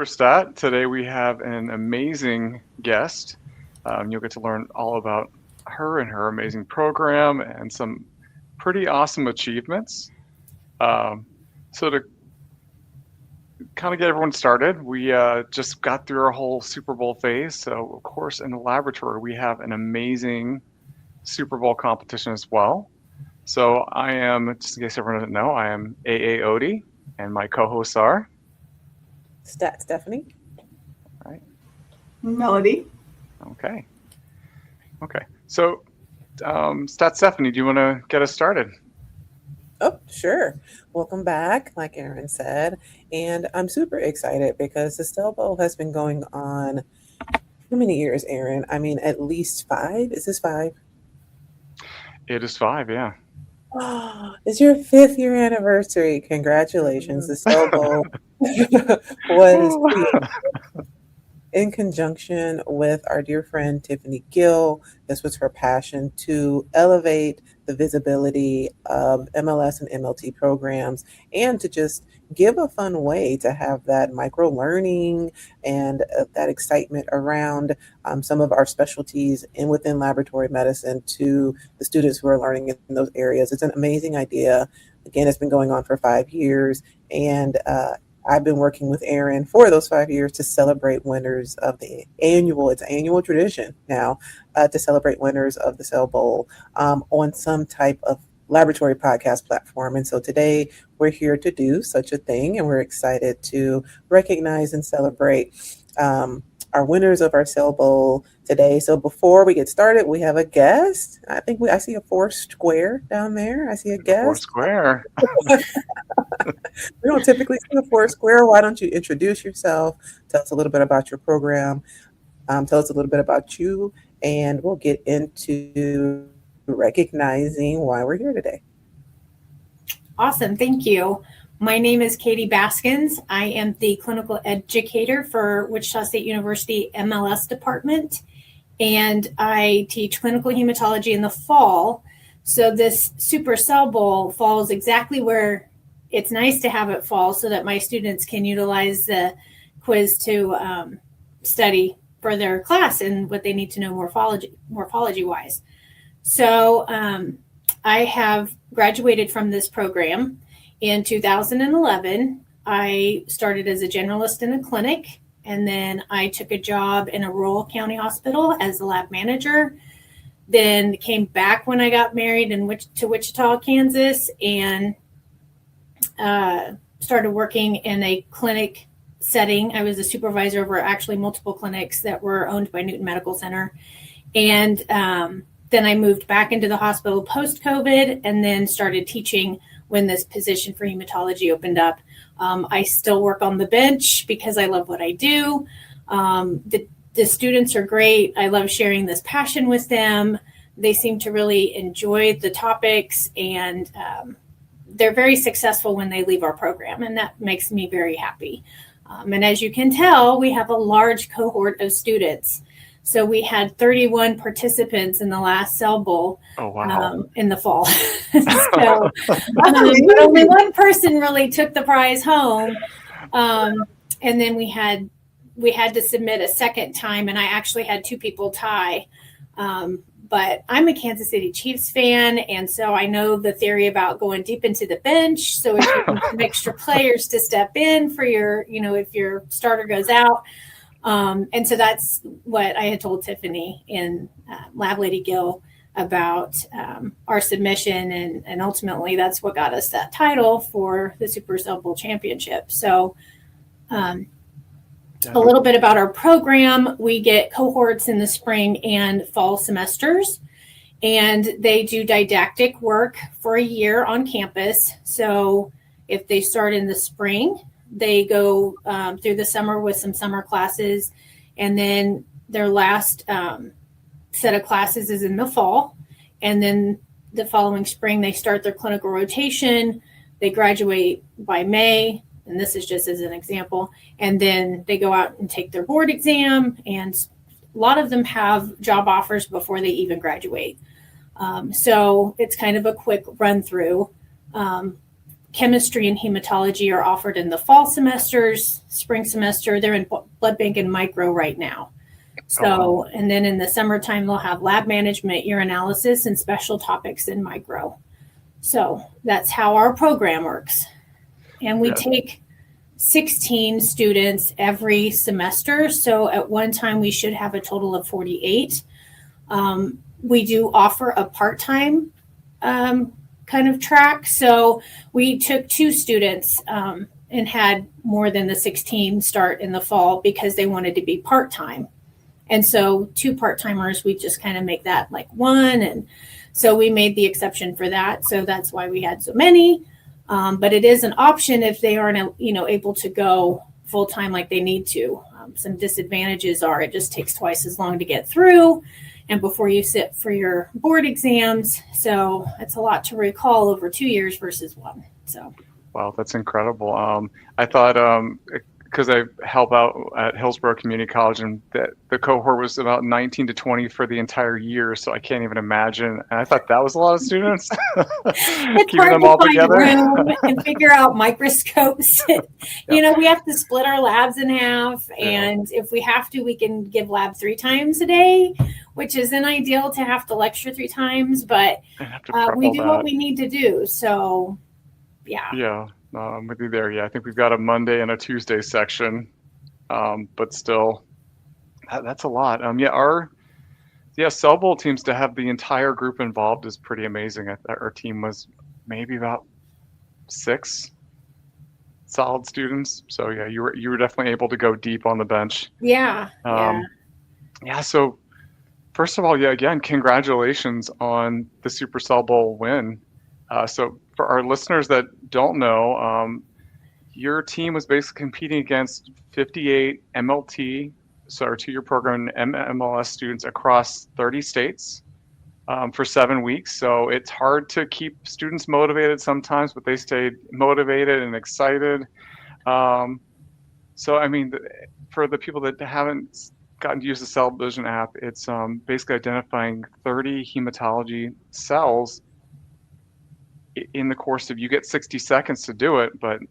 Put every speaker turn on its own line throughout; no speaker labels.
SUPERSTAT. Today we have an amazing guest. You'll get to learn all about her and her amazing program and some pretty awesome achievements. So to kind of get everyone started, we just got through our whole Super Bowl phase. So of course in the laboratory we have an amazing Super Bowl competition as well. So I am, just in case everyone doesn't know, I am AA Odie and my co-hosts are
Stat Stephanie.
Right.
Melody.
Okay. So, Stat Stephanie, do you want to get us started?
Oh, sure. Welcome back, like Aaron said. And I'm super excited because the Cell Bowl has been going on how many years, Aaron? I mean, at least 5. Is this 5?
It is 5, yeah.
Oh, it's your 5th year anniversary. Congratulations. The Cell Bowl was created in conjunction with our dear friend Tiffany Gill. This was her passion to elevate the visibility of MLS and MLT programs and to just give a fun way to have that micro learning and that excitement around some of our specialties in within laboratory medicine to the students who are learning in those areas. It's an amazing idea. Again, it's been going on for 5 years, and I've been working with Aaron for those 5 years to celebrate winners of the it's annual tradition now, to celebrate winners of the Cell Bowl on some type of laboratory podcast platform. And so today we're here to do such a thing, and we're excited to recognize and celebrate our winners of our Cell Bowl today. So before we get started, we have a guest. I see a 4 square down there. I see a guest.
4 square.
We don't typically see a 4 square. Why don't you introduce yourself? Tell us a little bit about your program. Tell us a little bit about you, and we'll get into recognizing why we're here today.
Awesome. Thank you. My name is Katie Baskins. I am the clinical educator for Wichita State University MLS department, and I teach clinical hematology in the fall. So this Super Cell Bowl falls exactly where it's nice to have it fall so that my students can utilize the quiz to study for their class and what they need to know morphology wise. So I have graduated from this program in 2011. I started as a generalist in a clinic, and then I took a job in a rural county hospital as a lab manager. Then came back when I got married to Wichita, Kansas, and started working in a clinic setting. I was a supervisor over actually multiple clinics that were owned by Newton Medical Center. And then I moved back into the hospital post-COVID and then started teaching when this position for hematology opened up. I still work on the bench because I love what I do. The students are great. I love sharing this passion with them. They seem to really enjoy the topics, and they're very successful when they leave our program, and that makes me very happy. And as you can tell, we have a large cohort of students. So we had 31 participants in the last Cell Bowl.
Oh, wow.
In the fall. But only one person really took the prize home. And then we had to submit a second time, and I actually had 2 people tie. But I'm a Kansas City Chiefs fan, and so I know the theory about going deep into the bench. So if you can some extra players to step in for your, if your starter goes out. And so that's what I had told Tiffany and Lab Lady Gill about our submission, and ultimately that's what got us that title for the Super Cell Bowl Championship. So a little bit about our program. We get cohorts in the spring and fall semesters, and they do didactic work for a year on campus. So if they start in the spring, they go through the summer with some summer classes, and then their last set of classes is in the fall. And then the following spring, they start their clinical rotation. They graduate by May, and this is just as an example. And then they go out and take their board exam, and a lot of them have job offers before they even graduate. So it's kind of a quick run through. chemistry and hematology are offered in the fall semesters, spring semester. They're in blood bank and micro right now. So, and then in the summertime, they'll have lab management, urinalysis, and special topics in micro. So that's how our program works. And we take 16 students every semester. So at one time, we should have a total of 48. We do offer a part-time kind of track. So we took 2 students and had more than the 16 start in the fall because they wanted to be part-time. And so 2 part-timers, we just kind of make that like 1. And so we made the exception for that. So that's why we had so many. But it is an option if they aren't, able to go full-time like they need to. Some disadvantages are it just takes twice as long to get through and before you sit for your board exams. So it's a lot to recall over 2 years versus 1. So.
Wow, that's incredible. I thought, because I help out at Hillsborough Community College, and the cohort was about 19 to 20 for the entire year, so I can't even imagine. And I thought that was a lot of students.
It's
keeping
hard
them
to
all
find
together.
room and figure out microscopes. We have to split our labs in half, and if we have to, we can give lab 3 times a day, which isn't ideal to have to lecture 3 times, but we do what we need to do. So,
Yeah. I'm with you there. Yeah, I think we've got a Monday and a Tuesday section, but still, that's a lot. Our Cell Bowl teams, to have the entire group involved is pretty amazing. Our team was maybe about 6 solid students. So yeah, you were definitely able to go deep on the bench.
Yeah.
So first of all, again, congratulations on the Super Cell Bowl win. So for our listeners that don't know, your team was basically competing against 58 MLT, so our 2-year program, MLS students across 30 states for 7 weeks. So it's hard to keep students motivated sometimes, but they stayed motivated and excited. So, I mean, for the people that haven't gotten to use the Cell Vision app, it's basically identifying 30 hematology cells in the course of, you get 60 seconds to do it, but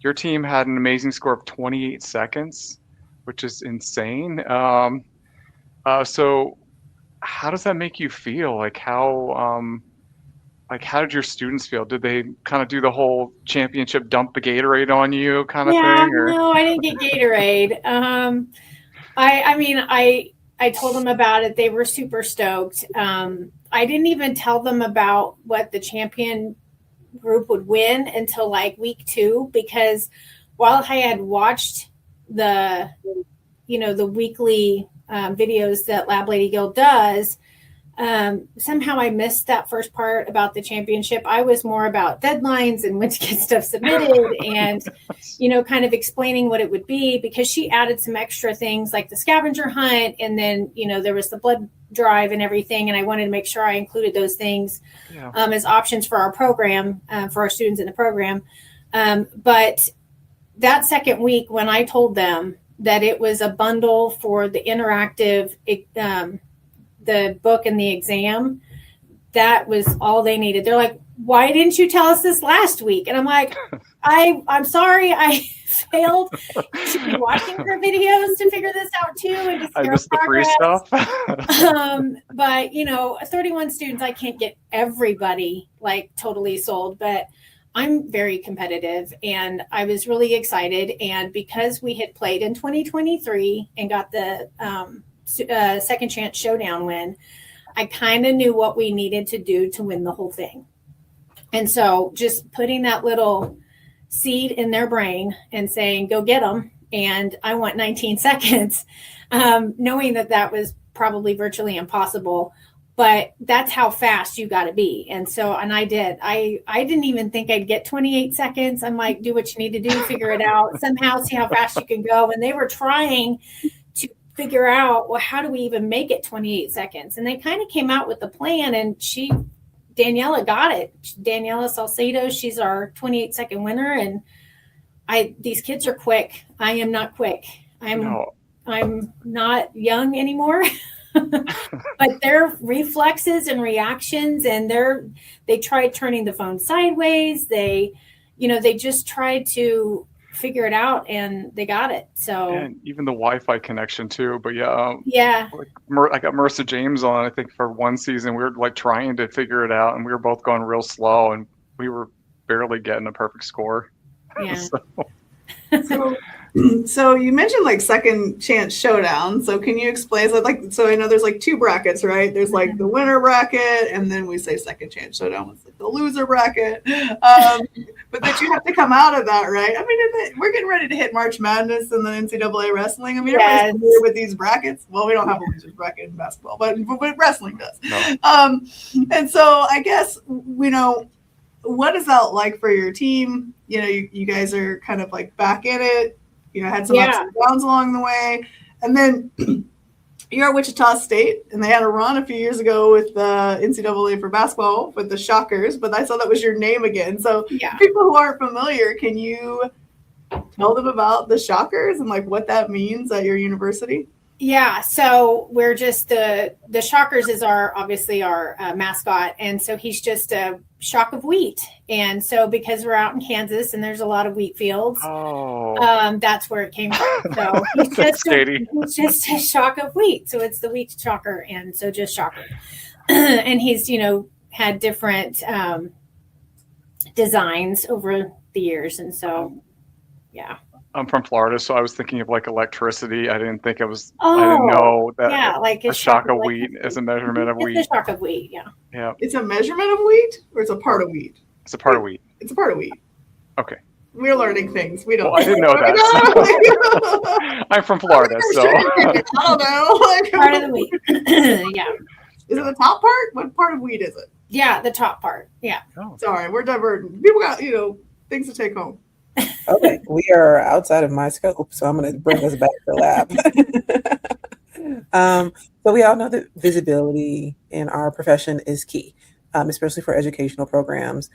your team had an amazing score of 28 seconds, which is insane. So how does that make you feel? How did your students feel? Did they kind of do the whole championship dump the Gatorade on you kind of thing? Or?
No, I didn't get Gatorade. I told them about it. They were super stoked. I didn't even tell them about what the champion group would win until like week 2, because while I had watched the weekly videos that Lab Lady Guild does, somehow I missed that first part about the championship. I was more about deadlines and when to get stuff submitted and, kind of explaining what it would be, because she added some extra things like the scavenger hunt. And then, there was the blood drive and everything. And I wanted to make sure I included those things as options for our program, for our students in the program. But that second week, when I told them that it was a bundle for the interactive, the book and the exam, that was all they needed. They're like, why didn't you tell us this last week? And I'm like, I'm sorry, I failed to be watching her videos to figure this out too. And to see
I missed the free stuff.
But 31 students, I can't get everybody like totally sold, but I'm very competitive and I was really excited. And because we had played in 2023 and got the second chance showdown win, I kind of knew what we needed to do to win the whole thing. And so just putting that little seed in their brain and saying, go get them. And I want 19 seconds, knowing that was probably virtually impossible, but that's how fast you got to be. And so, and I did, I didn't even think I'd get 28 seconds. I'm like, do what you need to do, figure it out, somehow see how fast you can go. And they were trying to figure out, well, how do we even make it 28 seconds? And they kind of came out with the plan, and Daniela got it. Daniela Salcedo, she's our 28-second winner. And these kids are quick. I am not quick. I'm not young anymore. But their reflexes and reactions, and they tried turning the phone sideways. They they just tried to figure it out and they got it. So
And even the Wi-Fi connection too. But yeah,
yeah,
like I got Marissa James on, I think for one season, we were like trying to figure it out and we were both going real slow and we were barely getting a perfect score.
yeah.
So, so you mentioned like second chance showdown. So can you explain? So I know there's like two brackets, right? There's like the winner bracket, and then we say second chance showdown was like the loser bracket. But that you have to come out of that, right? I mean, we're getting ready to hit March Madness and the NCAA wrestling. I mean, everybody's familiar with these brackets. Well, we don't have a loser's bracket in basketball, but wrestling does.
No.
And so I guess what is that like for your team? You guys are kind of like back in it. Had some ups and downs along the way. And then you're at Wichita State, and they had a run a few years ago with the NCAA for basketball with the Shockers, but I saw that was your name again. So people who aren't familiar, can you tell them about the Shockers and like what that means at your university?
Yeah, so we're just the Shockers is obviously our mascot, and so he's just a shock of wheat. And so because we're out in Kansas and there's a lot of wheat fields, that's where it came from. So he's just a shock of wheat. So it's the wheat shocker, and so just shocker. And he's had different designs over the years, and so yeah.
I'm from Florida, so I was thinking of like electricity. I didn't think I didn't know that
like
a shock of wheat is a measurement of wheat.
It's a shock of wheat, yeah.
Yeah.
It's a measurement of wheat, or it's a part of wheat?
It's a part of wheat.
It's a part of wheat.
Okay.
We're learning things. We don't.
Well, I didn't know that. I'm from Florida, so.
I don't know.
Part of the wheat. Yeah.
Is it the top part? What part of wheat is it?
Yeah, the top part. Yeah.
Oh.
Sorry, we're diverting. People got, things to take home.
Okay, we are outside of my scope, so I'm going to bring us back to lab. So we all know that visibility in our profession is key, especially for educational programs.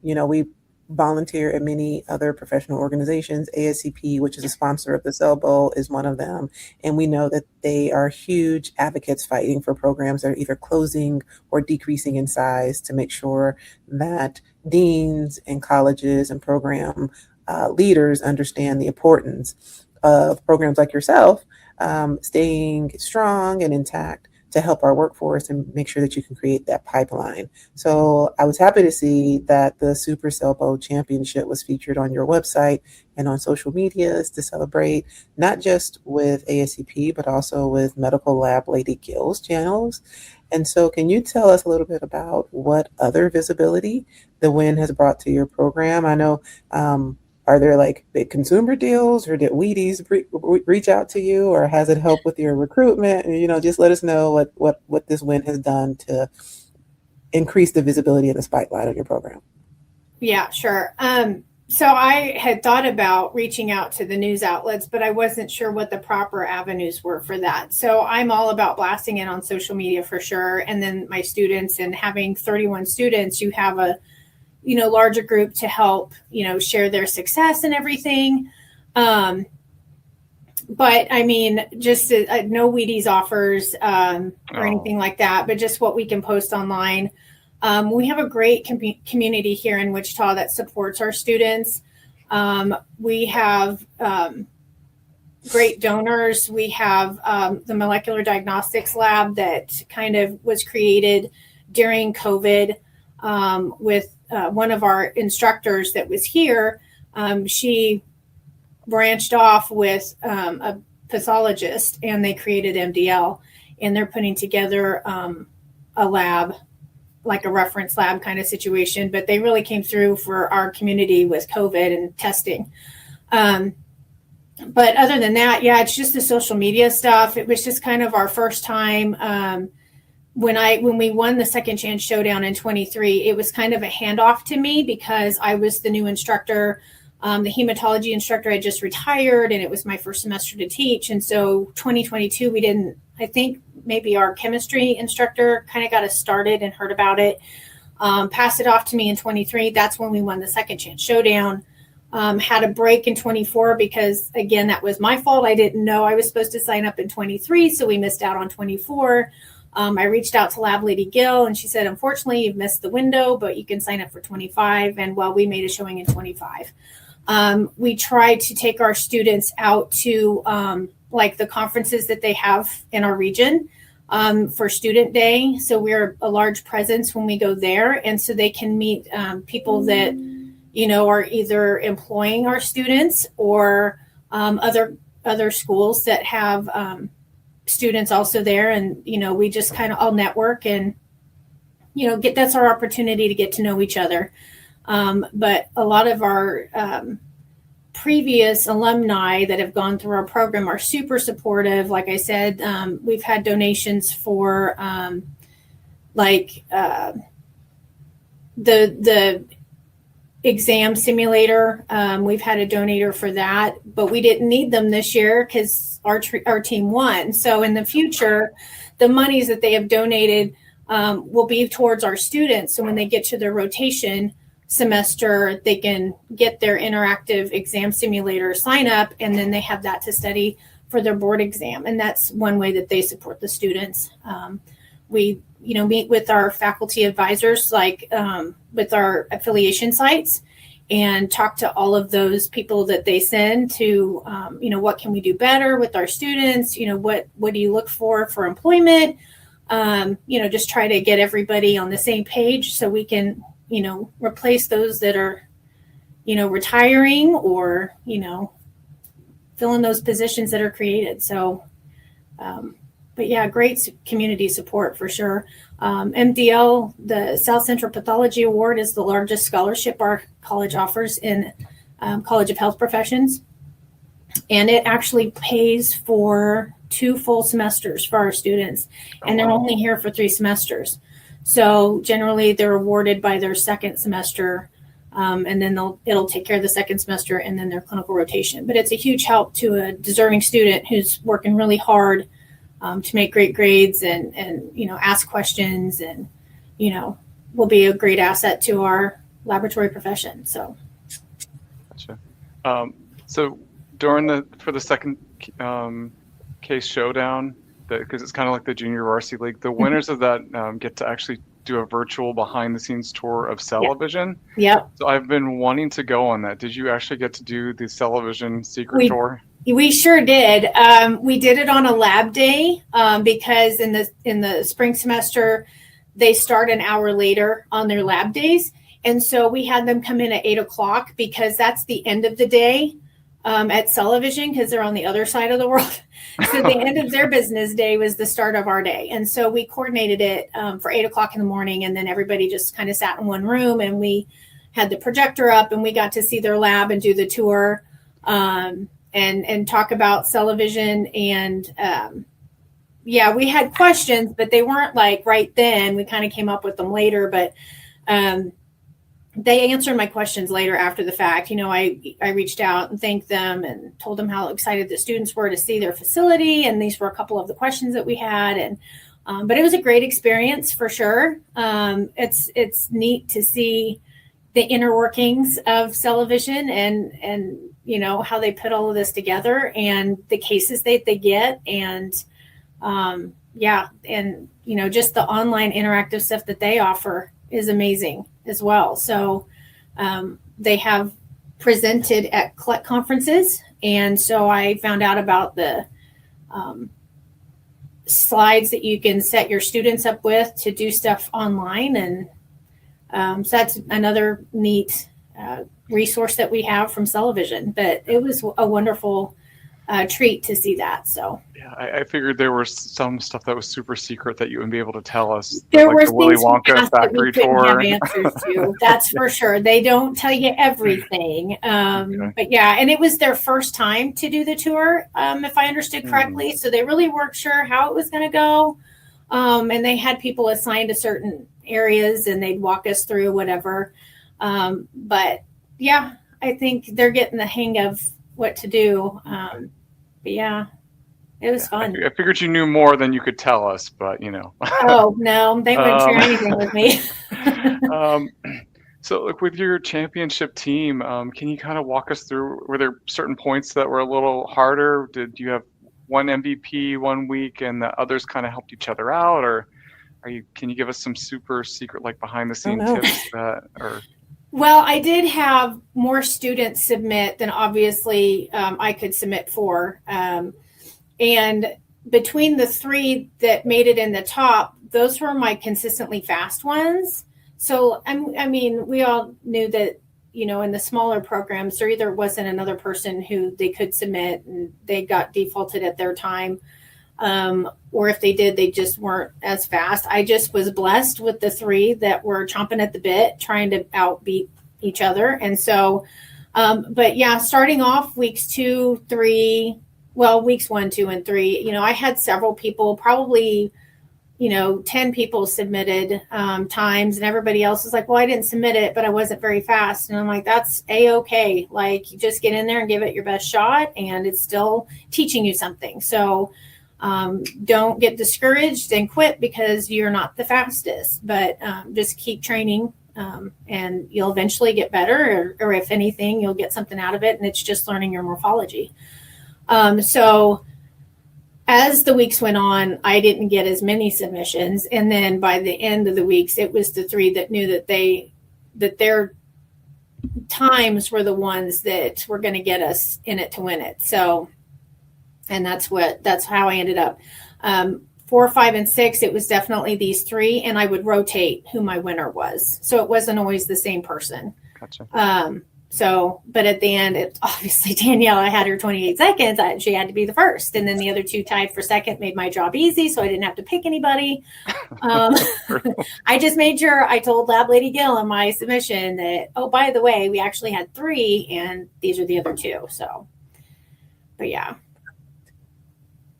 We volunteer at many other professional organizations. ASCP, which is a sponsor of the Cell Bowl, is one of them. And we know that they are huge advocates fighting for programs that are either closing or decreasing in size to make sure that deans and colleges and program leaders understand the importance of programs like yourself staying strong and intact to help our workforce and make sure that you can create that pipeline. So I was happy to see that the Super Cell Bowl Championship was featured on your website and on social medias to celebrate not just with ASCP, but also with Medical Lab Lady Gill's channels. And so can you tell us a little bit about what other visibility the win has brought to your program? I know, are there like big consumer deals, or did Wheaties reach out to you, or has it helped with your recruitment? Just let us know what this win has done to increase the visibility and the spotlight of your program.
Yeah, sure. So I had thought about reaching out to the news outlets, but I wasn't sure what the proper avenues were for that. So I'm all about blasting it on social media for sure. And then my students, and having 31 students, you have a larger group to help, share their success and everything. But I mean, just no Wheaties offers or anything like that, but just what we can post online. We have a great community here in Wichita that supports our students. We have great donors. We have the molecular diagnostics lab that kind of was created during COVID with one of our instructors that was here. She branched off with a pathologist, and they created MDL, and they're putting together a lab, like a reference lab kind of situation, but they really came through for our community with COVID and testing. But other than that, yeah, it's just the social media stuff. It was just kind of our first time. When we won the Second Chance Showdown in 23, it was kind of a handoff to me because I was the new instructor. The hematology instructor had just retired, and it was my first semester to teach. And so 2022, I think maybe our chemistry instructor kind of got us started and heard about it, passed it off to me in 23. That's when we won the Second Chance Showdown. Had a break in 24 because, again, that was my fault. I didn't know I was supposed to sign up in 23, so we missed out on 24. I reached out to Lab Lady Gill, and she said, unfortunately, you've missed the window, but you can sign up for 25. And well, we made a showing in 25. We try to take our students out to like the conferences that they have in our region for Student Day. So we're a large presence when we go there. And so they can meet people that, you know, are either employing our students or other schools that have students also there. And, you know, we just kind of all network and, you know, that's our opportunity to get to know each other. But a lot of our previous alumni that have gone through our program are super supportive. Like I said, we've had donations for the exam simulator. We've had a donator for that, but we didn't need them this year because our team won. So in the future, the monies that they have donated will be towards our students. So when they get to their rotation semester, they can get their interactive exam simulator sign up, and then they have that to study for their board exam. And that's one way that they support the students. We, you know, meet with our faculty advisors, like with our affiliation sites, and talk to all of those people that they send to, you know, what can we do better with our students? You know, what do you look for employment? You know, just try to get everybody on the same page so we can, you know, replace those that are, you know, retiring or, you know, fill in those positions that are created. So, but yeah, great community support for sure. MDL, the South Central Pathology Award, is the largest scholarship our college offers in College of Health Professions. And it actually pays for 2 full semesters for our students. And they're only here for 3 semesters. So generally they're awarded by their second semester, and then it'll take care of the second semester and then their clinical rotation. But it's a huge help to a deserving student who's working really hard to make great grades and you know, ask questions, and, you know, will be a great asset to our laboratory profession. So.
Gotcha. So for the second case showdown, because it's kind of like the junior varsity league, the winners of that get to actually do a virtual behind the scenes tour of Cell-O-Vision.
Yep.
So I've been wanting to go on that. Did you actually get to do the Cell-O-Vision secret tour?
We sure did. We did it on a lab day because in the spring semester, they start an hour later on their lab days. And so we had them come in at 8:00 because that's the end of the day at Cell-O-Vision, because they're on the other side of the world. So the end of their business day was the start of our day. And so we coordinated it for 8:00 in the morning. And then everybody just kind of sat in one room, and we had the projector up, and we got to see their lab and do the tour and talk about Cell-O-Vision. And yeah, we had questions, but they weren't like right then. We kind of came up with them later, but they answered my questions later after the fact. You know, I reached out and thanked them and told them how excited the students were to see their facility. And these were a couple of the questions that we had. And, but it was a great experience for sure. It's neat to see the inner workings of Cell-O-Vision and, you know, how they put all of this together and the cases that they get. And, yeah. And, you know, just the online interactive stuff that they offer is amazing as well. So they have presented at CLEC conferences. And so I found out about the slides that you can set your students up with to do stuff online. And so that's another neat resource that we have from Cell-O-Vision. But it was a wonderful treat to see that. So
yeah, I figured there was some stuff that was super secret that you wouldn't be able to tell us.
There
like
were
the Willy
things
Wonka factory tour.
have answers to. That's for sure. They don't tell you everything.
Okay.
But yeah, and it was their first time to do the tour, if I understood correctly. So they really weren't sure how it was going to go. And they had people assigned to certain areas, and they'd walk us through whatever. But yeah, I think they're getting the hang of what to do. But yeah, it was fun.
I figured you knew more than you could tell us, but you know.
Oh no, they wouldn't share anything with me.
So look, with your championship team, can you kind of walk us through, were there certain points that were a little harder? Did you have one MVP one week and the others kind of helped each other out, or can you give us some super secret, like behind the scene tips that or?
Well, I did have more students submit than obviously I could submit for. And between the 3 that made it in the top, those were my consistently fast ones. So, I mean, we all knew that, in the smaller programs, there either wasn't another person who they could submit and they got defaulted at their time. Or if they did, they just weren't as fast. I just was blessed with the 3 that were chomping at the bit, trying to outbeat each other. And so, but yeah, starting off weeks 2, 3, weeks 1, 2, and 3, I had several people, probably, 10 people submitted times, and everybody else was like, well, I didn't submit it, but I wasn't very fast. And I'm like, that's A-okay. Like, you just get in there and give it your best shot, and it's still teaching you something. So don't get discouraged and quit because you're not the fastest, but just keep training, and you'll eventually get better, or if anything, you'll get something out of it, and it's just learning your morphology. So as the weeks went on, I didn't get as many submissions. And then by the end of the weeks, it was the 3 that knew that their times were the ones that were going to get us in it to win it. So, and that's how I ended up. 4, 5, and 6, it was definitely these 3, and I would rotate who my winner was. So it wasn't always the same person.
Gotcha.
But at the end, it obviously Danielle, I had her 28 seconds. She had to be the first. And then the other 2 tied for second, made my job easy. So I didn't have to pick anybody. I just made sure I told Lab Lady Gill in my submission that, oh, by the way, we actually had 3 and these are the other 2. So, but yeah.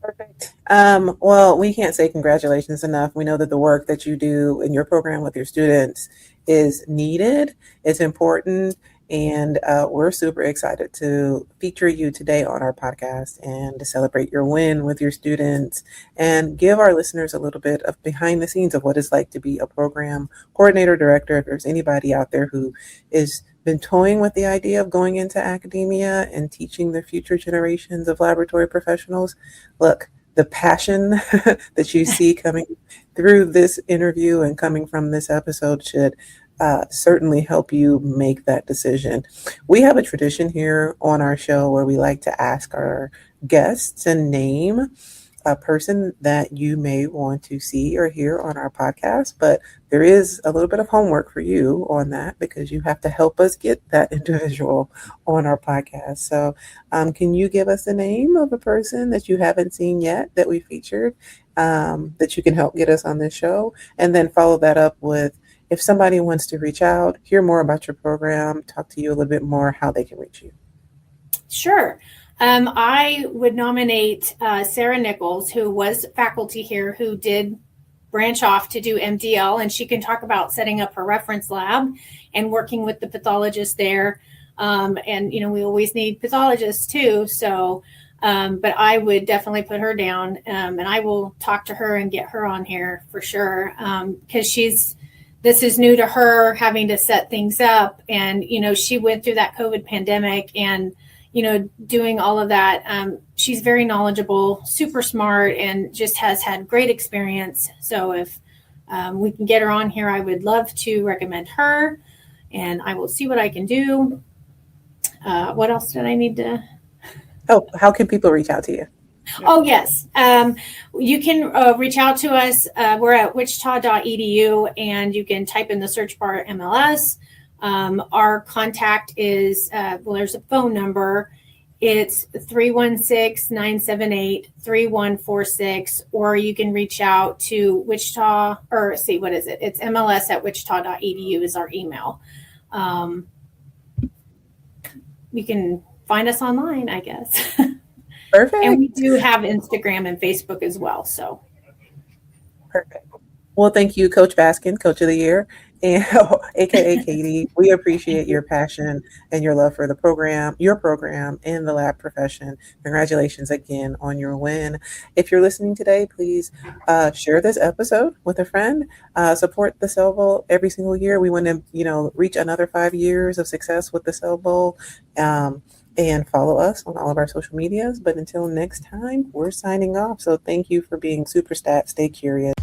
Perfect. Well, we can't say congratulations enough. We know that the work that you do in your program with your students is needed. It's important. And we're super excited to feature you today on our podcast and to celebrate your win with your students and give our listeners a little bit of behind the scenes of what it's like to be a program coordinator, director. If there's anybody out there who is been toying with the idea of going into academia and teaching the future generations of laboratory professionals, look, the passion that you see coming through this interview and coming from this episode should certainly help you make that decision. We have a tradition here on our show where we like to ask our guests to name a person that you may want to see or hear on our podcast, but there is a little bit of homework for you on that because you have to help us get that individual on our podcast. So can you give us the name of a person that you haven't seen yet that we featured, that you can help get us on this show, and then follow that up with, if somebody wants to reach out, hear more about your program, talk to you a little bit more, how they can reach you.
Sure. I would nominate Sarah Nichols, who was faculty here, who did branch off to do MDL, and she can talk about setting up her reference lab and working with the pathologist there. And, we always need pathologists too. So, but I would definitely put her down, and I will talk to her and get her on here for sure. Because this is new to her, having to set things up. And, she went through that COVID pandemic and, doing all of that. She's very knowledgeable, super smart, and just has had great experience. So if we can get her on here, I would love to recommend her, and I will see what I can do. What else did I need to?
Oh, how can people reach out to you?
Oh, yes. You can reach out to us. We're at wichita.edu, and you can type in the search bar MLS. Our contact is, there's a phone number. It's 316-978-3146, or you can reach out to Wichita, what is it? It's MLS at wichita.edu is our email. You can find us online, I guess.
Perfect.
And we do have Instagram and Facebook as well. So
perfect. Well, thank you, Coach Baskin, Coach of the Year, and AKA Katie. We appreciate your passion and your love for the program, your program, and the lab profession. Congratulations again on your win. If you're listening today, please share this episode with a friend. Support the Cell Bowl every single year. We want to, reach another 5 years of success with the Cell Bowl. and follow us on all of our social medias. But until next time, we're signing off. So thank you for being SUPERSTAT. Stay curious.